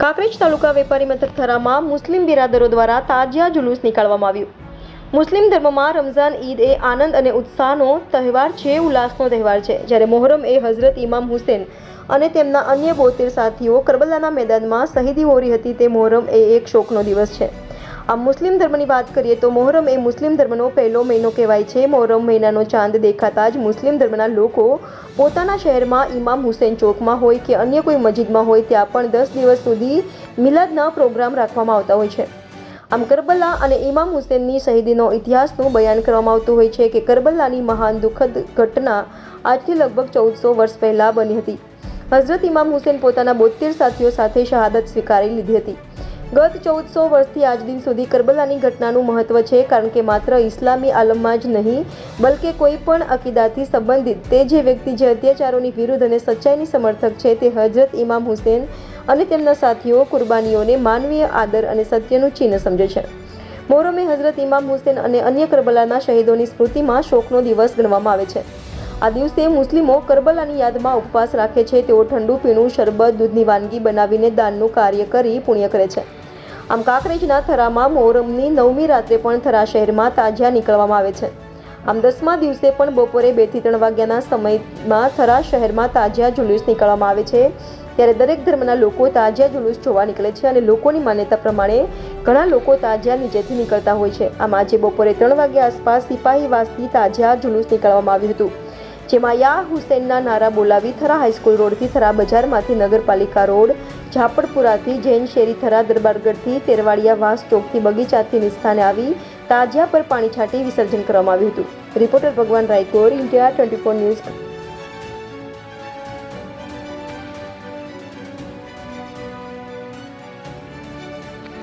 કાંકરેજ તાલુકા વેપારી મથક થરામાં મુસ્લિમ બિરાદરો દ્વારા તાજિયા જુલુસ નીકાળવામાં આવ્યું। મુસ્લિમ ધર્મમાં રમઝાન ઈદ એ આનંદ અને ઉત્સાહનો તહેવાર છે, ઉલ્લાસનો તહેવાર છે, જ્યારે મોહરમ એ હઝરત ઇમામ હુસૈન અને તેમના અન્ય 72 સાથીઓ કરબલાના મેદાનમાં શહીદી વહોરી હતી તે મોહરમ એ એક શોકનો દિવસ છે। આમ મુસ્લિમ ધર્મની વાત કરીએ તો મોહરમ એ મુસ્લિમ ધર્મનો પહેલો મહિનો કહેવાય છે। મોહરમ મહિનાનો ચાંદ દેખાતા જ મુસ્લિમ ધર્મના લોકો પોતાના શહેરમાં ઇમામ હુસૈન ચોકમાં હોય કે અન્ય કોઈ મસ્જિદમાં હોય ત્યાં પણ 10 દિવસ સુધી મિલાદના પ્રોગ્રામ રાખવામાં આવતા હોય છે। આમ કરબલા અને ઇમામ હુસૈનની શહીદીનો ઇતિહાસનું બયાન કરવામાં આવતું હોય છે કે કરબલાની મહાન દુઃખદ ઘટના આજથી લગભગ 1400 વર્ષ પહેલા બની હતી। હઝરત ઇમામ હુસૈન પોતાના 72 સાથીઓ સાથે શહાદત સ્વીકારી લીધી હતી। ગત 1400 વર્ષથી આજ દિન સુધી કરબલાની ઘટનાનું મહત્વ છે, કારણ કે માત્ર ઇસ્લામી આલમમાં જ નહીં બલકે કોઈ પણ અકીદાથી સંબંધિત તે જે વ્યક્તિ જે અત્યાચારોની વિરુદ્ધ અને સચ્ચાઈની સમર્થક છે તે હઝરત ઇમામ હુસૈન અને તેમના સાથીઓ કુરબાનીઓને માનવીય આદર અને સત્યનું ચિહ્ન સમજે છે। મોહરમ એ હઝરત ઇમામ હુસૈન અને અન્ય કરબલાના શહીદોની સ્મૃતિમાં શોકનો દિવસ ગણવામાં આવે છે। આ દિવસે મુસ્લિમો કરબલાની યાદમાં ઉપવાસ રાખે છે। તેઓ ઠંડુ પીણું, શરબત, દૂધની વાનગી બનાવીને દાનનું કાર્ય કરી પુણ્ય કરે છે। આમ કાંકરેજના થરામાં મોહરમની 9મી રાત્રે પણ થરા શહેરમાં તાજિયા નીકળવામાં આવે છે। આમ 10મા દિવસે પણ બપોરે 2 થી 3 વાગ્યાના સમયમાં થરા શહેરમાં તાજિયા જુલુસ નીકળવામાં આવે છે। ત્યારે દરેક ધર્મના લોકો તાજિયા જુલુસ જોવા નીકળે છે અને લોકોની માન્યતા પ્રમાણે ઘણા લોકો તાજિયા નીચેથી નીકળતા હોય છે। આમ આજે બપોરે 3 વાગ્યા આસપાસ સિપાહીવાસથી તાજિયા જુલુસ નીકળવામાં આવ્યું હતું, જેમાં યા હુસૈનના નારા બોલાવી થરા હાઈસ્કૂલ રોડથી થરા બજારમાંથી નગરપાલિકા રોડ, ઝાપડપુરાથી જૈન શેરી, થરા દરબારગઢથી તેરવાડિયા વાસ ચોકથી બગીચાથી નિસ્થાને આવી તાજિયા પર પાણી છાંટી વિસર્જન કરવામાં આવ્યું હતું। રિપોર્ટર ભગવાન રાયકોર, ઇન્ડિયા 24 ન્યૂઝ।